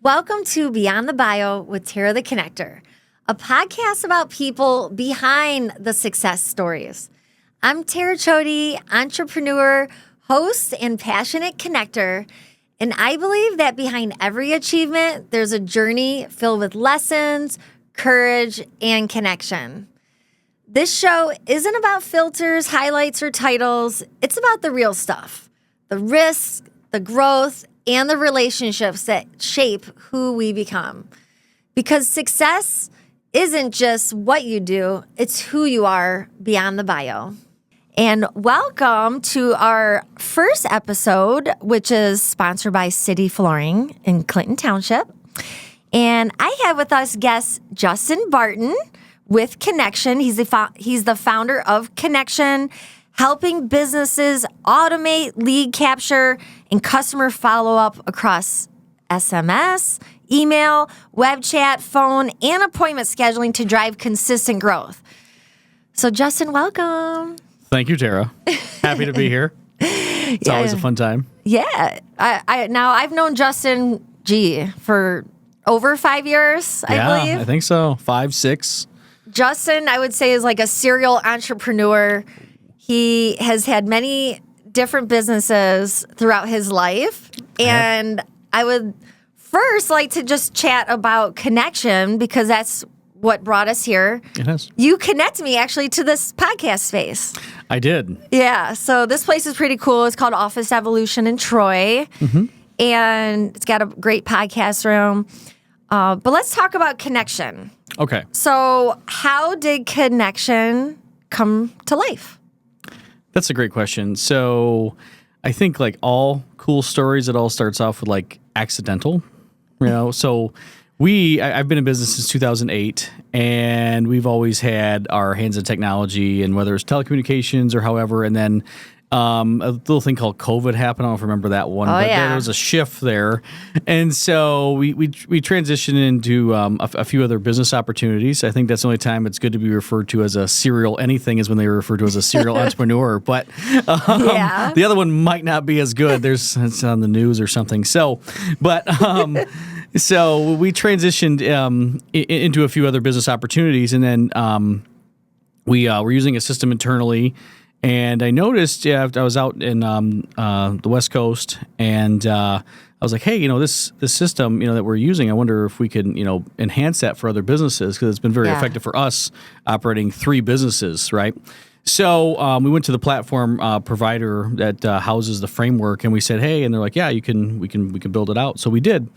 Welcome to Beyond the Bio with Tara the Connector, a podcast about people behind the success stories. I'm Tara Chody, entrepreneur, host, and passionate connector, and I believe that behind every achievement, there's a journey filled with lessons, courage, and connection. This show isn't about filters, highlights, or titles. It's about the real stuff, the risks, the growth, and the relationships that shape who we become. Because success isn't just what you do, it's who you are beyond the bio. And welcome to our first episode, which is sponsored by City Flooring in Clinton Township. And I have with us guest Justin Barton with Connextion. He's the founder of Connextion, helping businesses automate lead capture and customer follow-up across SMS, email, web chat, phone, and appointment scheduling to drive consistent growth. So, Justin, welcome. Thank you, Tara. Happy to be here. It's always a fun time. Yeah. I've known Justin, for over 5 years, I believe. Yeah, I think so. 5, 6. Justin, I would say, is like a serial entrepreneur. He has had many different businesses throughout his life. And I would first like to just chat about Connextion because that's what brought us here. It is. You connect me actually to this podcast space. I did. Yeah. So this place is pretty cool. It's called Office Evolution in Troy. Mm-hmm. And it's got a great podcast room. But let's talk about Connextion. Okay. So how did Connextion come to life? That's a great question. So I think like all cool stories, it all starts off with like accidental, So I've been in business since 2008, and we've always had our hands in technology, and whether it's telecommunications or however, and then a little thing called COVID happened. I don't remember that one, but there was a shift there. And so we transitioned into a few other business opportunities. I think that's the only time it's good to be referred to as a serial anything is when they were referred to as a serial entrepreneur. But the other one might not be as good. It's on the news or something. So we transitioned into a few other business opportunities, and then we were using a system internally. And I noticed, I was out in the West Coast, and I was like, hey, this system, that we're using, I wonder if we can, enhance that for other businesses, because it's been very effective for us operating 3 businesses, right? So we went to the platform provider that houses the framework, and we said, hey, and they're like, yeah, we can build it out. So we did.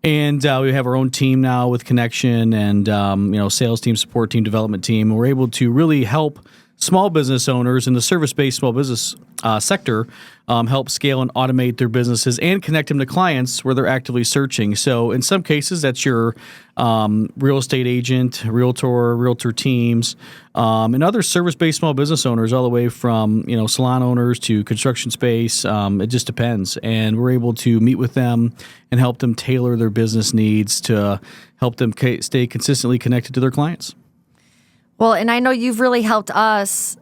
And we have our own team now with Connextion, and sales team, support team, development team. And we're able to really help small business owners in the service-based small business sector help scale and automate their businesses and connect them to clients where they're actively searching. So in some cases, that's your real estate agent, realtor teams, and other service-based small business owners, all the way from salon owners to construction space. It just depends. And we're able to meet with them and help them tailor their business needs to help them stay consistently connected to their clients. Well, and I know you've really helped us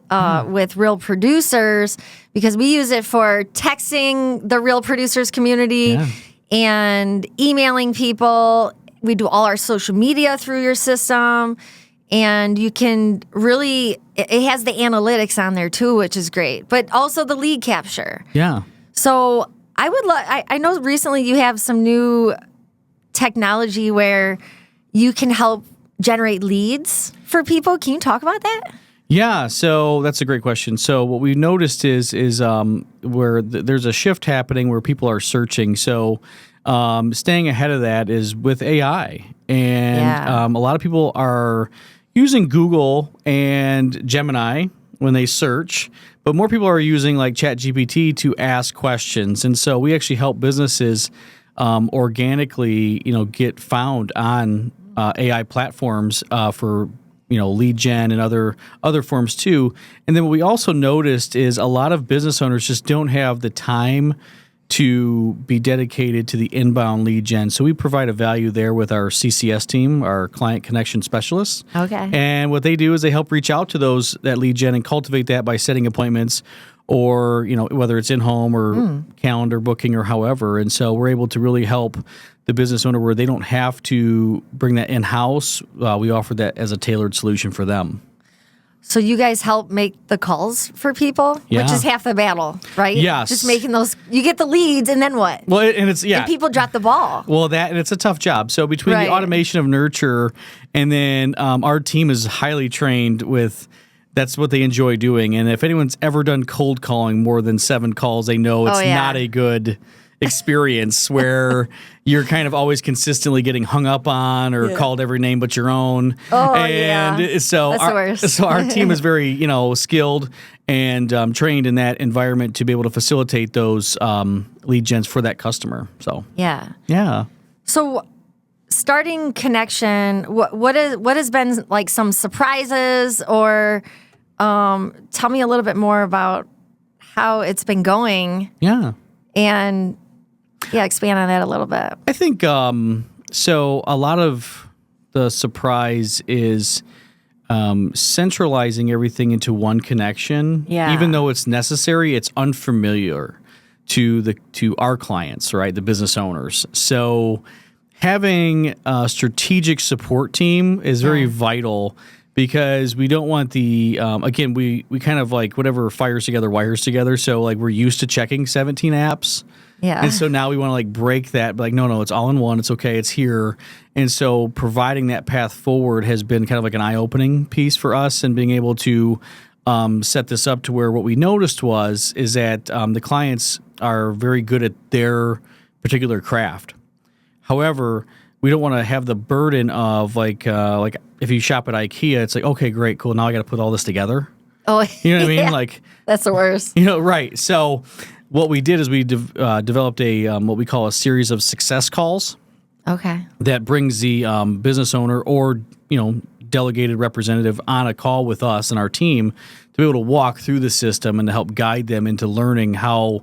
with Real Producers, because we use it for texting the Real Producers community and emailing people. We do all our social media through your system, and you can really, it has the analytics on there too, which is great, but also the lead capture. Yeah. So I know recently you have some new technology where you can help generate leads for people. Can you talk about that? Yeah, so that's a great question. So what we noticed is where there's a shift happening where people are searching. So staying ahead of that is with AI. And a lot of people are using Google and Gemini when they search, but more people are using like ChatGPT to ask questions. And so we actually help businesses organically, get found on AI platforms for lead gen and other forms too. And then what we also noticed is a lot of business owners just don't have the time to be dedicated to the inbound lead gen. So we provide a value there with our CCS team, our client connection specialists. Okay. And what they do is they help reach out to that lead gen and cultivate that by setting appointments or, whether it's in home or calendar booking or however. And so we're able to really help the business owner where they don't have to bring that in-house. We offer that as a tailored solution for them. So you guys help make the calls for people, which is half the battle, right? Yes. Just making those, you get the leads and then what? Well, and it's, And people drop the ball. Well, and it's a tough job. So between the automation of nurture and then our team is highly trained with, that's what they enjoy doing. And if anyone's ever done cold calling more than 7 calls, they know it's not a good experience where you're kind of always consistently getting hung up on or called every name but your own. So our team is very, skilled and trained in that environment to be able to facilitate those lead gens for that customer. So yeah. So starting Connextion, what has been like some surprises, or tell me a little bit more about how it's been going. Yeah. And expand on that a little bit. I think so. A lot of the surprise is centralizing everything into one connection. Yeah. Even though it's necessary, it's unfamiliar to our clients, right? The business owners. So having a strategic support team is very vital, because we don't want the again, we kind of like whatever fires together wires together. So like we're used to checking 17 apps. Yeah. And so now we want to like break that, like, no, it's all in one. It's okay. It's here. And so providing that path forward has been kind of like an eye-opening piece for us, and being able to set this up to where what we noticed is that the clients are very good at their particular craft. However, we don't want to have the burden of like if you shop at IKEA, it's like, okay, great, cool. Now I got to put all this together. Oh, you know what I mean? Like, that's the worst. Right. So what we did is we developed a what we call a series of success calls. Okay. That brings the business owner or delegated representative on a call with us and our team to be able to walk through the system and to help guide them into learning how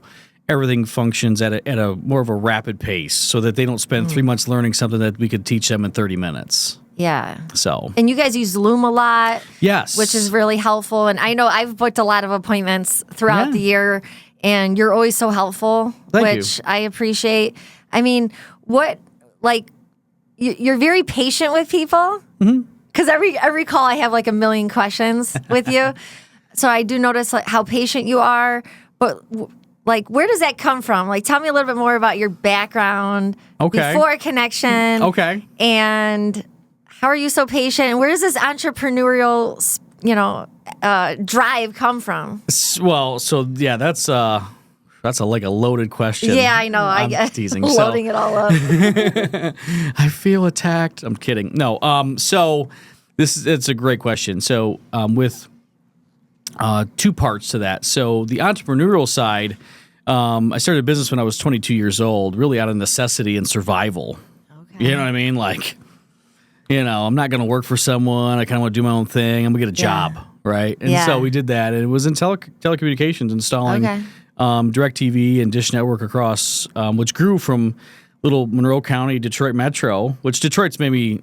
everything functions at a more of a rapid pace, so that they don't spend 3 months learning something that we could teach them in 30 minutes. Yeah. So. And you guys use Loom a lot. Yes. Which is really helpful. And I know I've booked a lot of appointments throughout the year, and you're always so helpful, which I appreciate. I mean, you're very patient with people, because every call I have like a million questions with you. So I do notice like how patient you are, but like, where does that come from? Like, tell me a little bit more about your background before Connextion. Okay. And how are you so patient? And where does this entrepreneurial, drive come from? Well, so yeah, that's like a loaded question. Yeah, I know. I'm teasing. Loading it all up. I feel attacked. I'm kidding. No. So it's a great question. So with 2 parts to that. So the entrepreneurial side, I started a business when I was 22 years old, really out of necessity and survival. Okay. You know what I mean? Like, I'm not going to work for someone. I kind of want to do my own thing. I'm going to get a job, right? And so we did that, and it was in telecommunications, installing DirecTV and Dish Network across, which grew from little Monroe County, Detroit Metro, which Detroit's maybe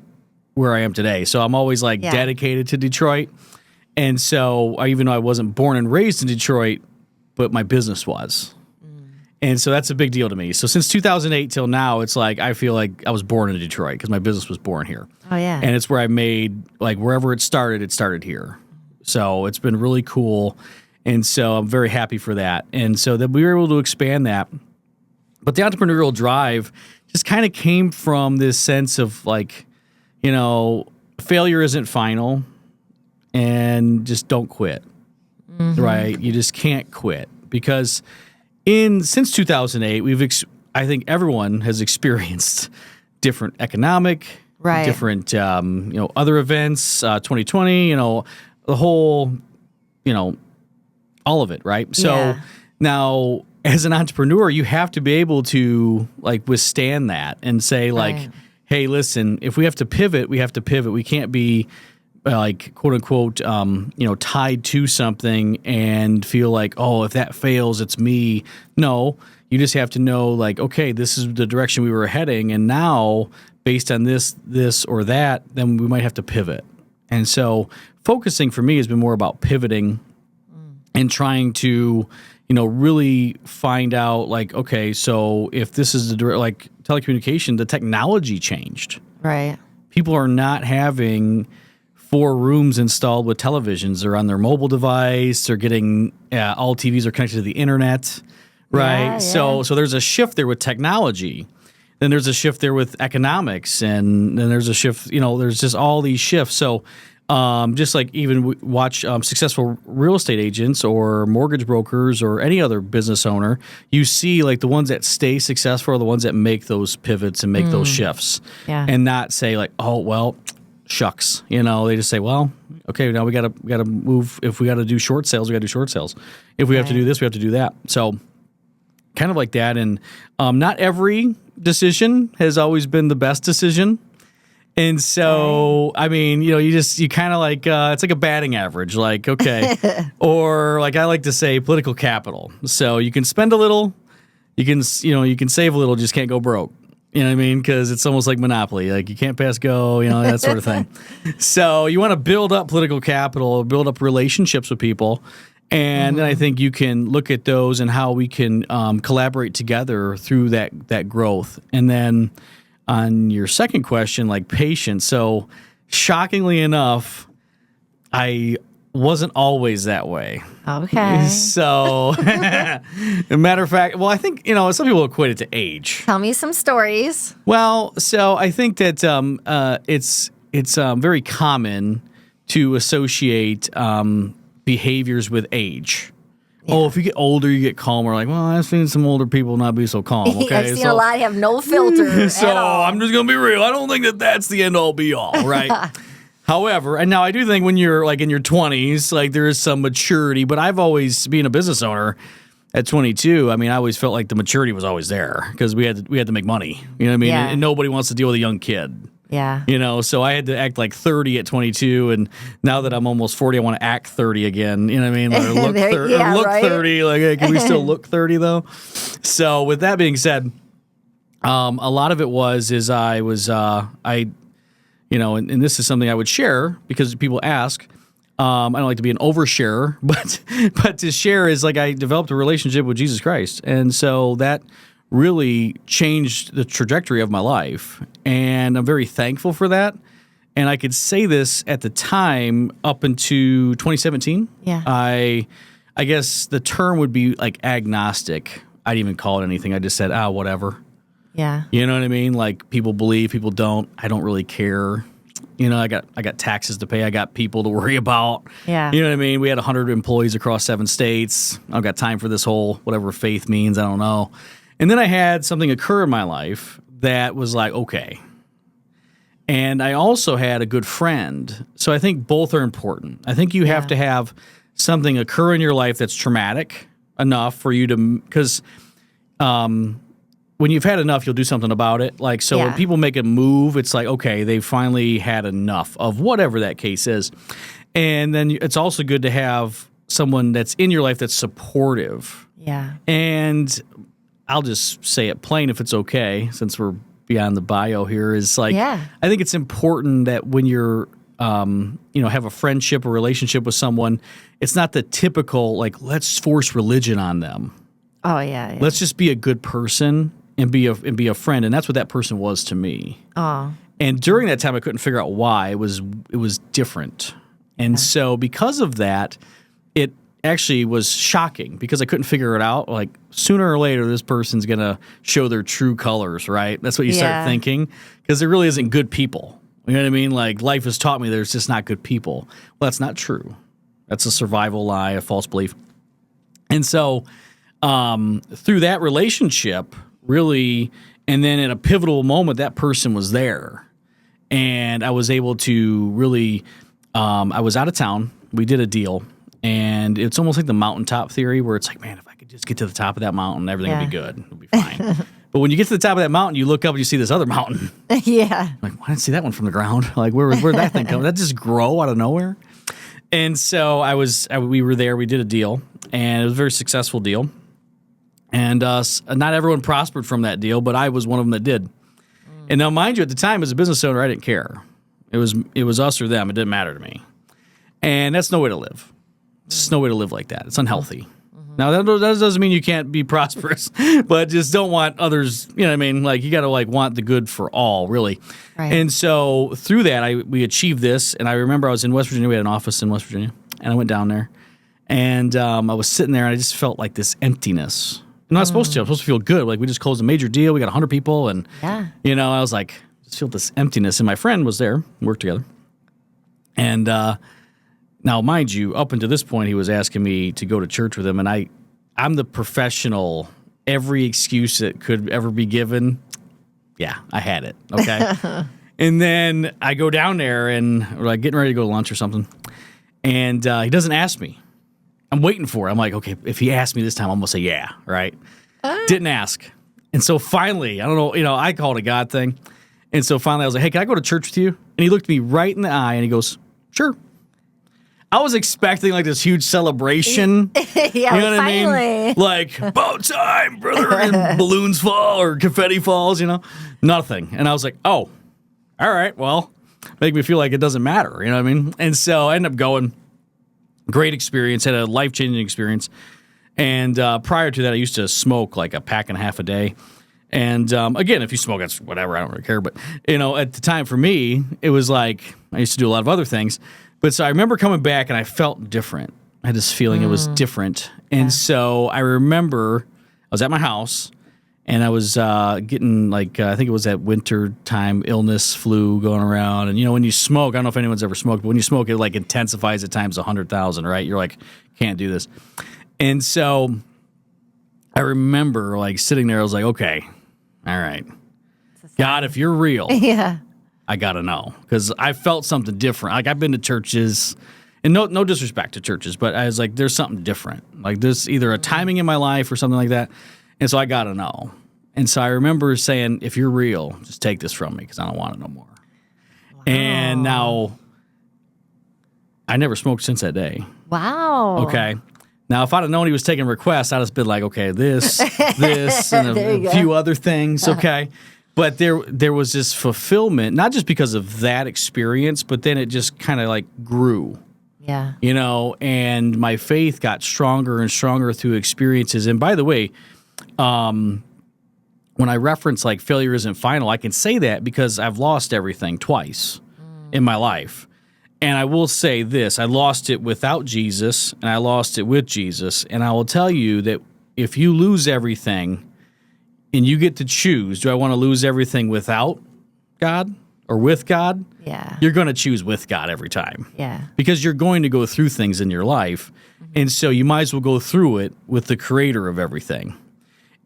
where I am today. So I'm always like dedicated to Detroit. And so even though I wasn't born and raised in Detroit, but my business was. And so that's a big deal to me. So since 2008 till now, it's like I feel like I was born in Detroit because my business was born here. Oh, yeah. And it's where I made, like, wherever it started here. So it's been really cool. And so I'm very happy for that. And so that we were able to expand that. But the entrepreneurial drive just kind of came from this sense of like, failure isn't final, and just don't quit, right? You just can't quit, because since 2008, I think everyone has experienced different economic, different, other events, 2020, the whole, all of it, right? So now, as an entrepreneur, you have to be able to like withstand that and say like, hey, listen, if we have to pivot, we have to pivot. We can't be like, quote unquote, tied to something and feel like, oh, if that fails, it's me. No, you just have to know like, okay, this is the direction we were heading. And now based on this or that, then we might have to pivot. And so focusing for me has been more about pivoting and trying to, really find out like, okay, so if this is like telecommunication, the technology changed. Right. People are not having 4 rooms installed with televisions. They're on their mobile device. They're getting all TVs are connected to the internet, right? Yeah. So there's a shift there with technology. Then there's a shift there with economics, and then there's a shift. There's just all these shifts. So just like even watch successful real estate agents or mortgage brokers or any other business owner, you see like the ones that stay successful are the ones that make those pivots and make those shifts, and not say like, oh well, shucks. They just say, well, okay, now we gotta move. If we gotta do short sales, we gotta do short sales. If we have to do this, we have to do that. So kind of like that, and not every decision has always been the best decision. And so, I mean, you kind of like, it's like a batting average, like, okay, or like I like to say political capital. So you can spend a little, you can save a little, just can't go broke. You know what I mean? Because it's almost like Monopoly, like you can't pass go, that sort of thing. So you want to build up political capital, build up relationships with people. And then I think you can look at those and how we can collaborate together through that growth. And then on your second question, like patience. So shockingly enough, I wasn't always that way. Okay. So, a matter of fact, well, I think, some people equate it to age. Tell me some stories. Well, so I think that it's very common to associate behaviors with age. Yeah. Oh, if you get older, you get calmer. Like, well, I've seen some older people not be so calm. Okay, I've seen a lot have no filter. So at all. I'm just gonna be real. I don't think that's the end all be all, right? However, and now I do think when you're like in your 20s, like there is some maturity. But I've always, being a business owner at 22, I mean, I always felt like the maturity was always there because we had to make money. You know what I mean? Yeah. And nobody wants to deal with a young kid. Yeah. So I had to act like 30 at 22, and now that I'm almost 40, I want to act 30 again. You know what I mean? Or look, right? 30. Like, hey, can we still look 30 though? So with that being said, a lot of it is I was, and this is something I would share because people ask. I don't like to be an oversharer, but to share is like I developed a relationship with Jesus Christ, and so that really changed the trajectory of my life, and I'm very thankful for that. And I could say this at the time up into 2017. Yeah. I guess the term would be like agnostic. I didn't even call it anything. I just said, whatever. Yeah. You know what I mean? Like people believe, people don't. I don't really care. I got taxes to pay. I got people to worry about. Yeah. You know what I mean? We had 100 employees across 7 states. I've got time for this whole whatever faith means. I don't know. And then I had something occur in my life that was like, okay. And I also had a good friend. So I think both are important. I think you have to have something occur in your life that's traumatic enough for you to, because when you've had enough, you'll do something about it. Like, so when people make a move, it's like, okay, they finally had enough of whatever that case is. And then it's also good to have someone that's in your life that's supportive. Yeah. And I'll just say it plain if it's okay, since we're beyond the bio here, is like, I think it's important that when you're, have a friendship or relationship with someone, it's not the typical, like, let's force religion on them. Oh, yeah. Let's just be a good person and be a friend. And that's what that person was to me. Oh. And during that time, I couldn't figure out why. It was different. And so because of that, it actually was shocking because I couldn't figure it out. Like sooner or later, this person's going to show their true colors, right? That's what you start thinking because there really isn't good people. You know what I mean? Like life has taught me there's just not good people. Well, that's not true. That's a survival lie, a false belief. And so through that relationship, really, and then at a pivotal moment, that person was there. And I was able to really, I was out of town. We did a deal. And it's almost like the mountaintop theory where it's like, man, if I could just get to the top of that mountain, everything would be good. It'll be fine. But when you get to the top of that mountain, you look up and you see this other mountain. Yeah. Like, why didn't I see that one from the ground? Like, where'd that thing come? Did that just grow out of nowhere? And so we were there. We did a deal, and it was a very successful deal. And not everyone prospered from that deal, but I was one of them that did. And now, mind you, at the time as a business owner, I didn't care. It was us or them. It didn't matter to me. And that's no way to live. It's no way to live like that. It's unhealthy. Now, that doesn't mean you can't be prosperous, but just don't want others, you know what I mean? Like, you got to, like, want the good for all, really. Right. And so through that, we achieved this. And I remember I was in West Virginia. We had an office in West Virginia. And I went down there. And I was sitting there, and I just felt like this emptiness. I'm not supposed to. I'm supposed to feel good. Like, we just closed a major deal. We got 100 people. And, you know, I was like, just feel this emptiness. And my friend was there. We worked together. And now, mind you, up until this point, he was asking me to go to church with him. And I'm the professional, every excuse that could ever be given. Yeah, I had it. Okay. And then I go down there, and we're like getting ready to go to lunch or something. And he doesn't ask me. I'm waiting for it. I'm like, okay, if he asks me this time, I'm going to say yeah, right? Didn't ask. And so finally, I don't know, you know, I call it a God thing. And so finally I was like, hey, can I go to church with you? And he looked me right in the eye and he goes, sure. I was expecting like this huge celebration. Yeah, you know what finally. I mean? Like, about time, brother, and balloons fall or confetti falls, you know? Nothing. And I was like, oh, all right, well, make me feel like it doesn't matter, you know what I mean? And so I ended up going. Great experience, had a life-changing experience. And prior to that, I used to smoke like a pack and a half a day. And again, if you smoke, that's whatever. I don't really care. But, you know, at the time for me, it was like I used to do a lot of other things. But so I remember coming back and I felt different. I had this feeling it was different. And so I remember I was at my house and I was getting like, I think it was that winter time illness, flu going around. And, you know, when you smoke, I don't know if anyone's ever smoked, but when you smoke, it like intensifies at times 100,000, right? You're like, can't do this. And so I remember like sitting there, I was like, okay, all right. God, if you're real, I got to know. Because I felt something different. Like I've been to churches, and no disrespect to churches, but I was like, there's something different. Like there's either a timing in my life or something like that. And so I got to know. And so I remember saying, if you're real, just take this from me because I don't want it no more. Wow. And now I never smoked since that day. Wow. Okay. Now, if I'd have known he was taking requests, I'd have been like, okay, this, and a few other things. Okay. But there was this fulfillment, not just because of that experience, but then it just kind of like grew. Yeah. You know, and my faith got stronger and stronger through experiences. And by the way, when I reference like failure isn't final, I can say that because I've lost everything twice in my life. And I will say this, I lost it without Jesus and I lost it with Jesus. And I will tell you that if you lose everything and you get to choose, do I want to lose everything without God or with God? Yeah. You're going to choose with God every time. Yeah. Because you're going to go through things in your life. And so you might as well go through it with the creator of everything.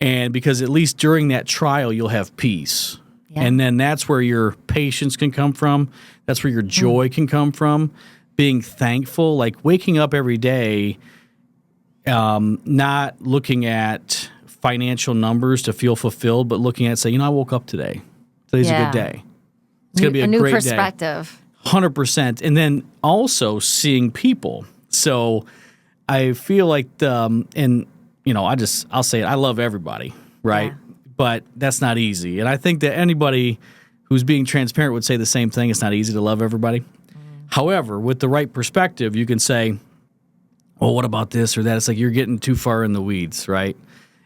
And because at least during that trial, you'll have peace. Yeah. And then that's where your patience can come from. That's where your joy can come from. Being thankful, like waking up every day, not looking at financial numbers to feel fulfilled, but looking at, say, you know, I woke up today. Today's a good day. It's going to be a new great perspective. Day. 100%. And then also seeing people. So I feel like, and you know, I'll say it, I love everybody, right? Yeah. But that's not easy. And I think that anybody who's being transparent would say the same thing. It's not easy to love everybody. However, with the right perspective, you can say, well, what about this or that? It's like you're getting too far in the weeds, right?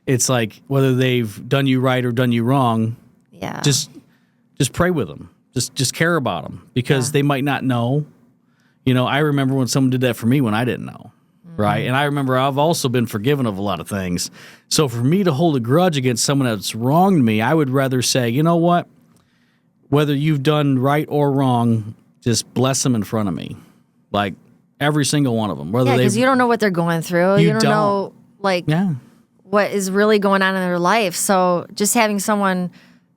It's like whether they've done you right or done you wrong, just pray with them. Just care about them because they might not know. You know, I remember when someone did that for me when I didn't know. Right. And I remember I've also been forgiven of a lot of things. So for me to hold a grudge against someone that's wronged me, I would rather say, you know what? Whether you've done right or wrong, just bless them in front of me. Like every single one of them. Whether because you don't know what they're going through. You don't know like what is really going on in their life. So just having someone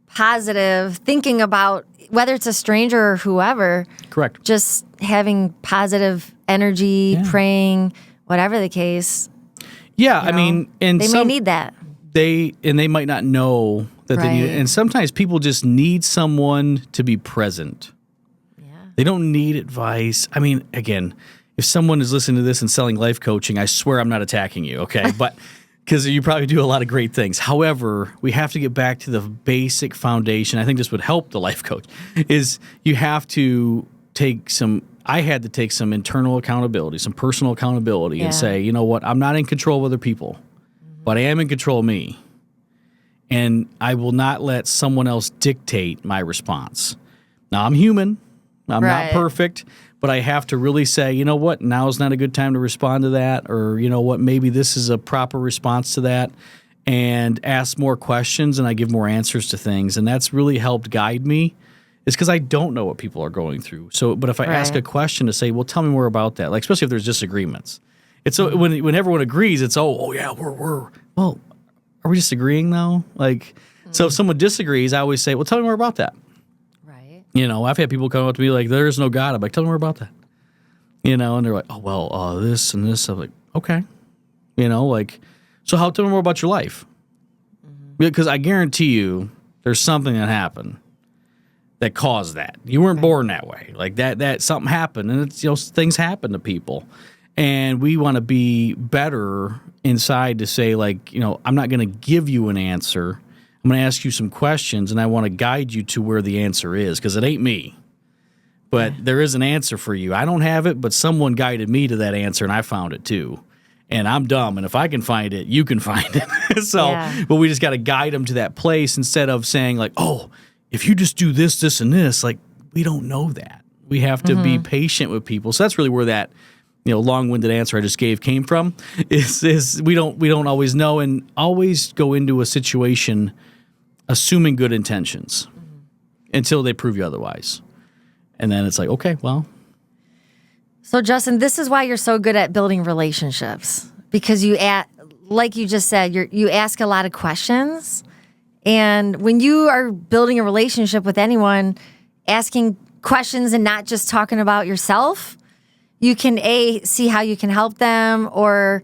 positive, thinking about whether it's a stranger or whoever. Correct. Just having positive energy, praying, whatever the case. Yeah, I mean, and they may need that. They might not know that they need it. And sometimes people just need someone to be present. Yeah. They don't need advice. I mean, again, if someone is listening to this and selling life coaching, I swear I'm not attacking you, okay? But because you probably do a lot of great things. However, we have to get back to the basic foundation. I think this would help the life coach, is you have to take some I had to take some internal accountability, some personal accountability, and Yeah. say, you know what, I'm not in control of other people, but I am in control of me. And I will not let someone else dictate my response. Now, I'm human. I'm Right. not perfect, but I have to really say, you know what, now's not a good time to respond to that, or you know what, maybe this is a proper response to that, and ask more questions, and I give more answers to things, and that's really helped guide me. Is because I don't know what people are going through. So, but if I ask a question to say, well, tell me more about that, like especially if there's disagreements, it's so when everyone agrees, it's oh yeah, we're well, are we disagreeing now? Like, so if someone disagrees, I always say, well, tell me more about that. Right. You know, I've had people come up to me like, there is no God. I'm like, tell me more about that. You know, and they're like, oh, well, this and this. I'm like, okay. You know, like, so tell me more about your life. Because I guarantee you there's something that happened that caused that. You weren't born that way. Like that something happened, and it's, you know, things happen to people. And we want to be better inside to say, like, you know, I'm not going to give you an answer. I'm going to ask you some questions, and I want to guide you to where the answer is, because it ain't me. But there is an answer for you. I don't have it, but someone guided me to that answer, and I found it too. And I'm dumb, and if I can find it, you can find it. So, but we just got to guide them to that place instead of saying, like, oh, if you just do this, this, and this, like, we don't know that. We have to be patient with people. So that's really where that, you know, long-winded answer I just gave came from. Is we don't always know, and always go into a situation assuming good intentions until they prove you otherwise, and then it's like, okay, well. So Justin, this is why you're so good at building relationships, because like you just said, you ask a lot of questions, and when you are building a relationship with anyone, asking questions and not just talking about yourself, you can see how you can help them, or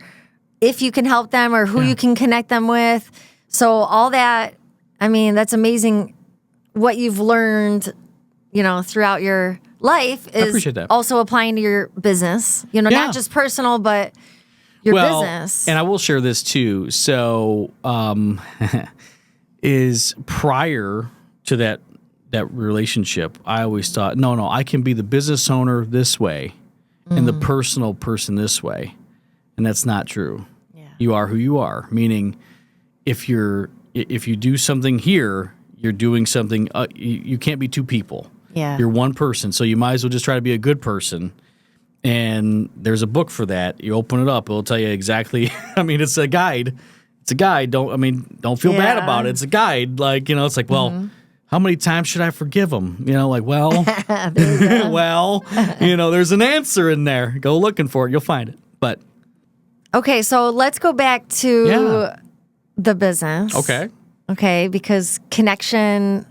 if you can help them, or who you can connect them with. So all that, I mean, that's amazing what you've learned, you know, throughout your life is also applying to your business, you know, not just personal, but your business. And I will share this too. So, is prior to that relationship, I always thought, no, I can be the business owner this way and the personal person this way. And that's not true. Yeah. You are who you are, meaning if you do something here, you're doing something, you can't be two people. Yeah. You're one person, so you might as well just try to be a good person. And there's a book for that. You open it up, it'll tell you exactly. I mean, it's a guide. It's a guide. Don't feel bad about it. It's a guide. Like, you know, it's like, well, how many times should I forgive them? You know, like, well, well, you know, there's an answer in there. Go looking for it. You'll find it. But okay, so let's go back to the business. Okay, because connections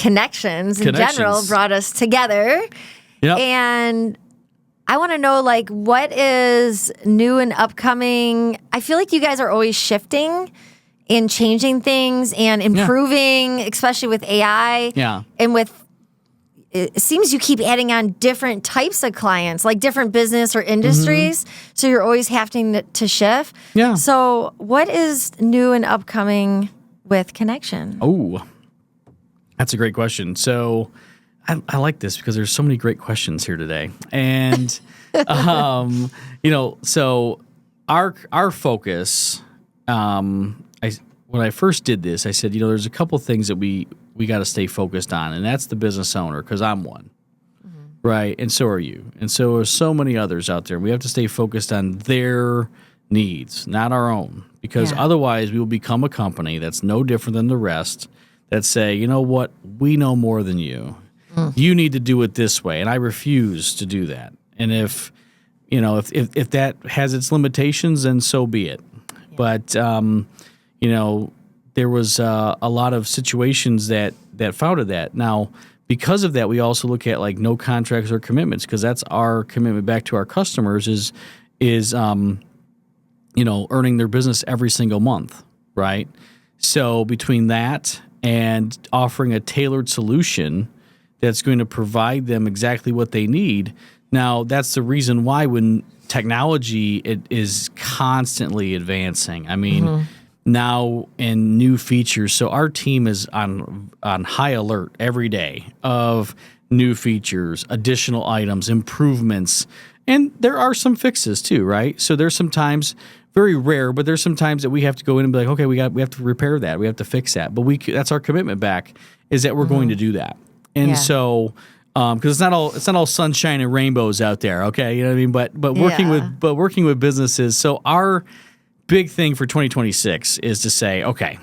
in general brought us together. Yep. And I want to know, like, what is new and upcoming? I feel like you guys are always shifting and changing things and improving, especially with AI. Yeah. And it seems you keep adding on different types of clients, like different business or industries. So you're always having to shift. Yeah. So what is new and upcoming with Connextion? Oh, that's a great question. So I like this because there's so many great questions here today. And, you know, so our focus, when I first did this, I said, you know, there's a couple things that we got to stay focused on, and that's the business owner, because I'm one, right? And so are you. And so are so many others out there. We have to stay focused on their needs, not our own, because otherwise we will become a company that's no different than the rest that say, you know what, we know more than you. You need to do it this way, and I refuse to do that. And if that has its limitations, then so be it. Yeah. But you know, there was a lot of situations that founded that. Now, because of that, we also look at like no contracts or commitments, because that's our commitment back to our customers is you know, earning their business every single month, right? So between that and offering a tailored solution that's going to provide them exactly what they need. Now, that's the reason why when technology it is constantly advancing. I mean, now in new features. So our team is on high alert every day of new features, additional items, improvements, and there are some fixes too, right? So there's some times, very rare, but there's some times that we have to go in and be like, okay, we have to repair that, we have to fix that, but that's our commitment back, is that we're going to do that. And so, because it's not all sunshine and rainbows out there, okay? You know what I mean? But working with businesses. So our big thing for 2026 is to say, okay,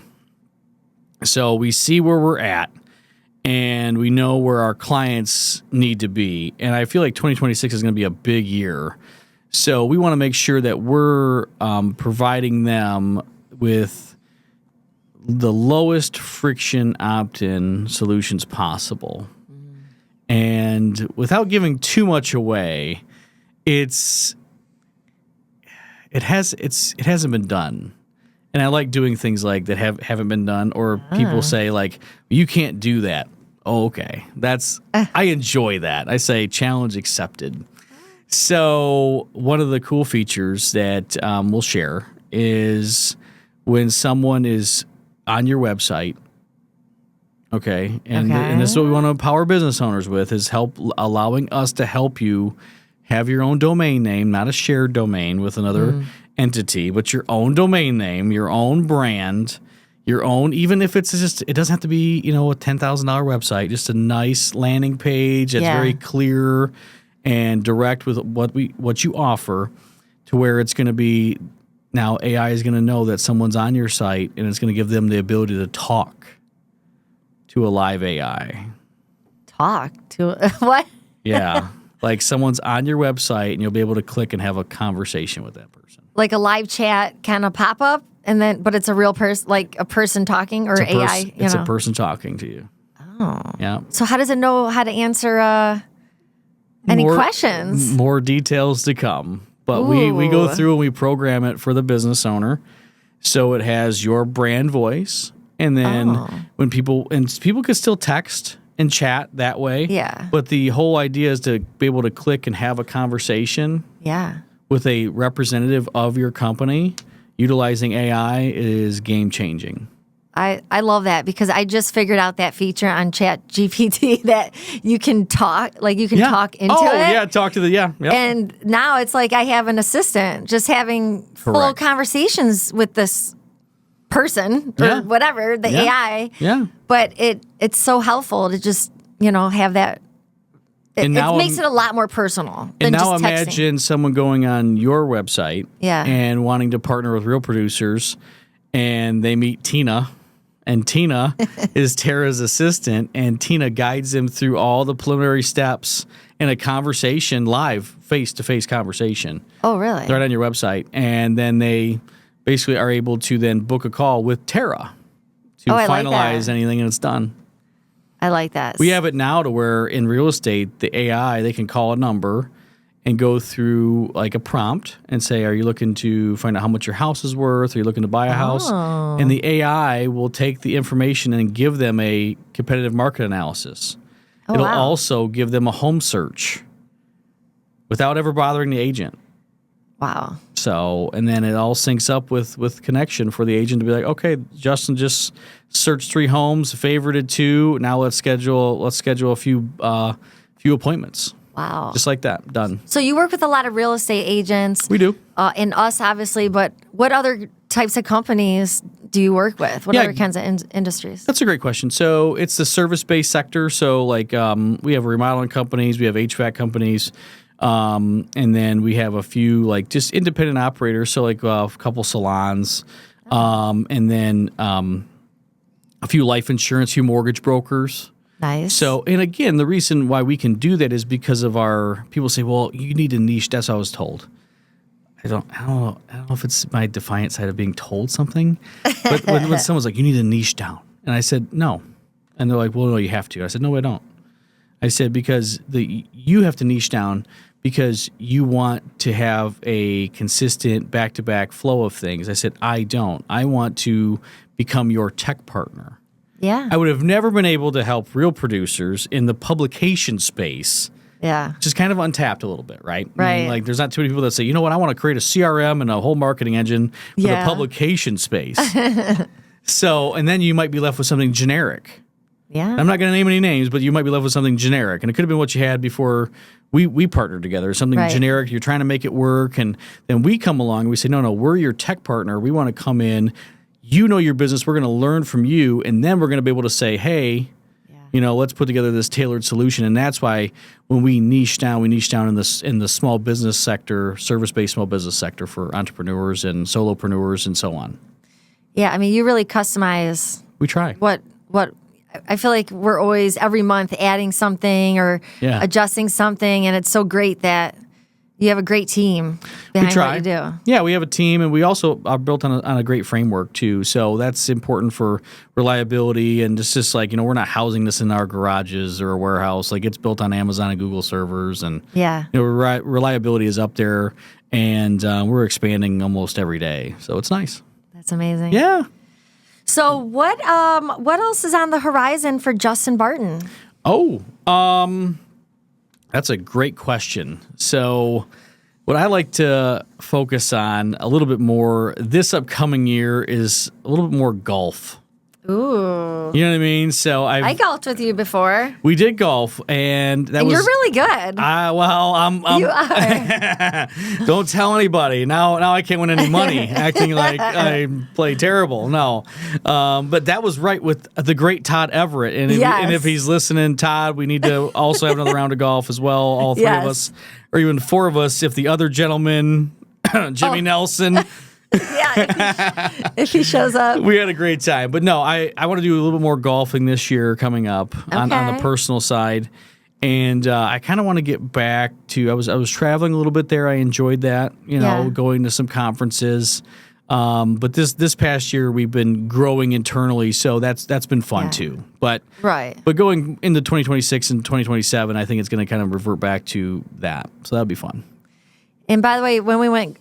so we see where we're at, and we know where our clients need to be. And I feel like 2026 is going to be a big year. So we want to make sure that we're providing them with the lowest friction opt-in solutions possible. And without giving too much away, it hasn't been done. And I like doing things like that haven't been done, or people say like, you can't do that. Oh, okay. I enjoy that. I say challenge accepted. So one of the cool features that we'll share is when someone is on your website, okay, and this is what we want to empower business owners with, is allowing us to help you have your own domain name, not a shared domain with another entity, but your own domain name, your own brand, your own, even if it's just, it doesn't have to be, a $10,000 website, just a nice landing page that's very clear and direct with what you offer, to where it's going to be, now AI is going to know that someone's on your site, and it's going to give them the ability to talk to a live AI. Talk to what? Yeah. Like someone's on your website, and you'll be able to click and have a conversation with that person. Like a live chat kind of pop up, but it's a real person, like a person talking, or AI. It's a person talking to you. Oh. Yeah. So how does it know how to answer any questions? More details to come. But we go through and we program it for the business owner, so it has your brand voice. And then when people can still text and chat that way. Yeah. But the whole idea is to be able to click and have a conversation. Yeah. With a representative of your company. Utilizing AI is game changing. I love that, because I just figured out that feature on Chat GPT that you can talk, talk into it. Oh, yeah, talk to Yep. And now it's like I have an assistant just having full conversations with this person or whatever, the AI. Yeah. But it's so helpful to just, have that. It makes it a lot more personal than just texting. And now imagine someone going on your website and wanting to partner with real producers, and they meet Tina. And Tina is Tara's assistant, and Tina guides them through all the preliminary steps in a conversation, live, face-to-face conversation. Oh, really? Right on your website. And then they basically are able to then book a call with Tara to finalize anything, and it's done. I like that. We have it now to where in real estate, the AI, they can call a number and go through like a prompt and say, are you looking to find out how much your house is worth? Are you looking to buy a house? And the AI will take the information and give them a competitive market analysis. It'll also give them a home search without ever bothering the agent. Wow. So, and then it all syncs up with Connextion for the agent to be like, okay, Justin just searched 3 homes, favorited 2. Now let's schedule a few appointments. Wow. Just like that. Done. So you work with a lot of real estate agents. We do. And us, obviously, but what other types of companies do you work with? What other kinds of industries? That's a great question. So it's the service-based sector. So like we have remodeling companies, we have HVAC companies, and then we have a few like just independent operators. So like a couple salons, and then a few life insurance, few mortgage brokers. Nice. So, and again, the reason why we can do that is because of people say, well, you need a niche. That's what I was told. I don't know if it's my defiant side of being told something, but when someone's like, you need a niche down. And I said, no. And they're like, well, no, you have to. I said, no, I don't. I said, because you have to niche down because you want to have a consistent back-to-back flow of things. I said, I don't. I want to become your tech partner. Yeah. I would have never been able to help real producers in the publication space. Yeah. Which is kind of untapped a little bit, right? Right. I mean, like, there's not too many people that say, you know what, I want to create a CRM and a whole marketing engine for the publication space. So, and then you might be left with something generic. Yeah. I'm not going to name any names, but you might be left with something generic. And it could have been what you had before we partnered together. Something generic, you're trying to make it work. And then we come along and we say, no, we're your tech partner. We want to come in. You know your business. We're going to learn from you. And then we're going to be able to say, hey, let's put together this tailored solution. And that's why when we niche down in the small business sector, service-based small business sector for entrepreneurs and solopreneurs and so on. Yeah, I mean, you really customize. We try. What I feel like we're always every month adding something or adjusting something, and it's so great that you have a great team behind what you do. Yeah, we have a team, and we also are built on a great framework too. So that's important for reliability, and it's just like we're not housing this in our garages or a warehouse. Like it's built on Amazon and Google servers, and reliability is up there, and we're expanding almost every day. So it's nice. That's amazing. Yeah. So what else is on the horizon for Justin Barton? Oh, that's a great question. So what I like to focus on a little bit more this upcoming year is a little bit more golf. Ooh. You know what I mean? So I golfed with you before. We did golf, and you're really good. You are. Don't tell anybody. Now I can't win any money acting like I play terrible. No. But that was right with the great Todd Everett. And if he's listening, Todd, we need to also have another round of golf as well, all three of us, or even four of us if the other gentleman, Jimmy Nelson... if he shows up. We had a great time. But no, I want to do a little bit more golfing this year coming up on the personal side. And I kind of want to get back to, I was traveling a little bit there. I enjoyed that, going to some conferences. But this past year we've been growing internally, so that's been fun too. But going into 2026 and 2027, I think it's going to kind of revert back to that. So that'll be fun. And by the way, when we went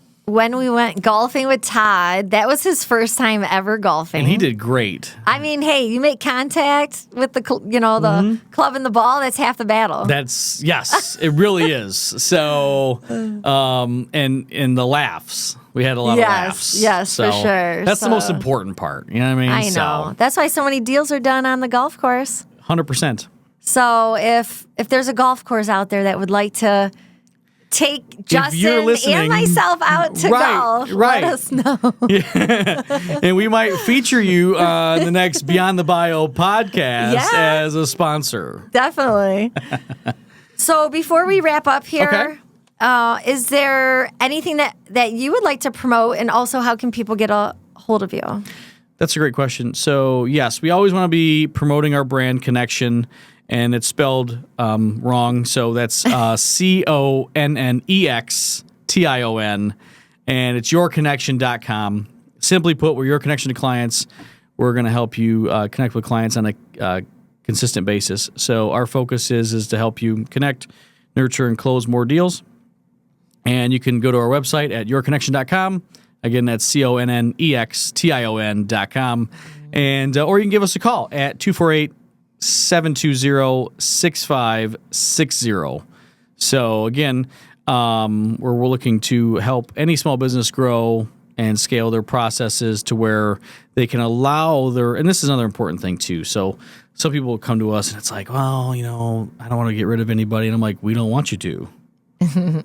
golfing with Todd, that was his first time ever golfing. And he did great. I mean, hey, you make contact with the club and the ball, that's half the battle. Yes, it really is. So, and the laughs. We had a lot of laughs. Yes, so for sure. That's the most important part. You know what I mean? I know. That's why so many deals are done on the golf course. 100%. So if there's a golf course out there that would like to take Justin and myself out to golf, let us know. And we might feature you on the next Beyond the Bio podcast as a sponsor. Definitely. So before we wrap up here, is there anything that you would like to promote, and also how can people get a hold of you? That's a great question. So yes, we always want to be promoting our brand Connextion. And it's spelled wrong, so that's Connextion, and it's yourconnection.com. Simply put, we're your connection to clients. We're going to help you connect with clients on a consistent basis. So our focus is to help you connect, nurture, and close more deals. And you can go to our website at yourconnection.com. Again, that's Connextion.com. And or you can give us a call at 248-720-6560. So again, we're looking to help any small business grow and scale their processes to where they can allow and this is another important thing too. So some people will come to us and it's like, well, I don't want to get rid of anybody. And I'm like, we don't want you to.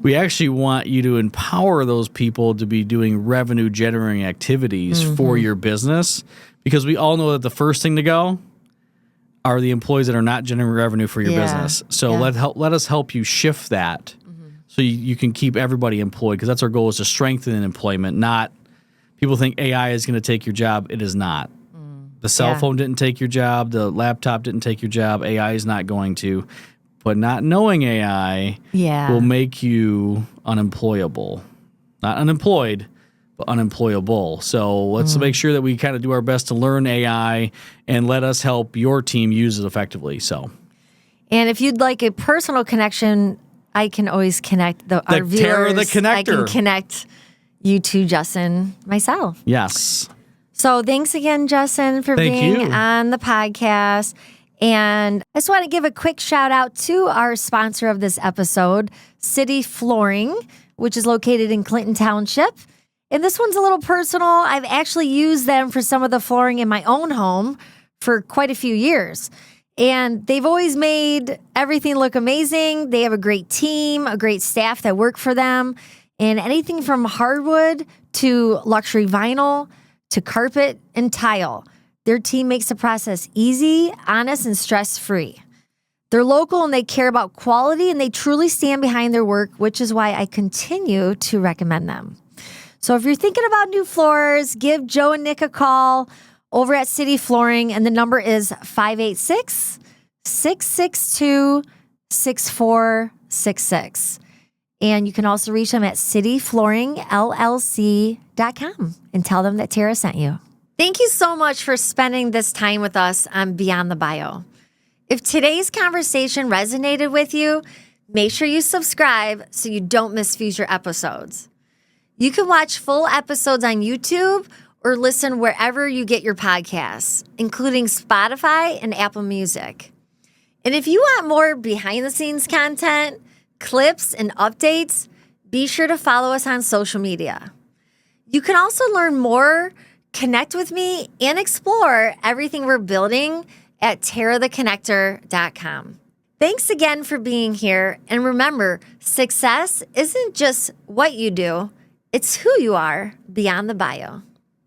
We actually want you to empower those people to be doing revenue generating activities for your business, because we all know that the first thing to go are the employees that are not generating revenue for your business. So let us help you shift that so you can keep everybody employed, because that's our goal, is to strengthen employment. Not people think AI is going to take your job. It is not. The cell phone didn't take your job. The laptop didn't take your job. AI is not going to. But not knowing AI will make you unemployable. Not unemployed, but unemployable. So let's make sure that we kind of do our best to learn AI and let us help your team use it effectively. So, and if you'd like a personal connection, I can always connect our viewers. Tara the Connector. I can connect you to Justin myself. Yes. So thanks again, Justin, for being on the podcast. And I just want to give a quick shout out to our sponsor of this episode, City Flooring, which is located in Clinton Township. And this one's a little personal. I've actually used them for some of the flooring in my own home for quite a few years. And they've always made everything look amazing. They have a great team, a great staff that work for them, and anything from hardwood to luxury vinyl to carpet and tile. Their team makes the process easy, honest, and stress-free. They're local and they care about quality and they truly stand behind their work, which is why I continue to recommend them. So if you're thinking about new floors, give Joe and Nick a call over at City Flooring, and the number is 586-662-6466. And you can also reach them at cityflooringllc.com and tell them that Tara sent you. Thank you so much for spending this time with us on Beyond the Bio. If today's conversation resonated with you, make sure you subscribe so you don't miss future episodes. You can watch full episodes on YouTube or listen wherever you get your podcasts, including Spotify and Apple Music. And if you want more behind-the-scenes content, clips, and updates, be sure to follow us on social media. You can also learn more, connect with me, and explore everything we're building at TaraTheConnector.com. Thanks again for being here. And remember, success isn't just what you do, it's who you are beyond the bio.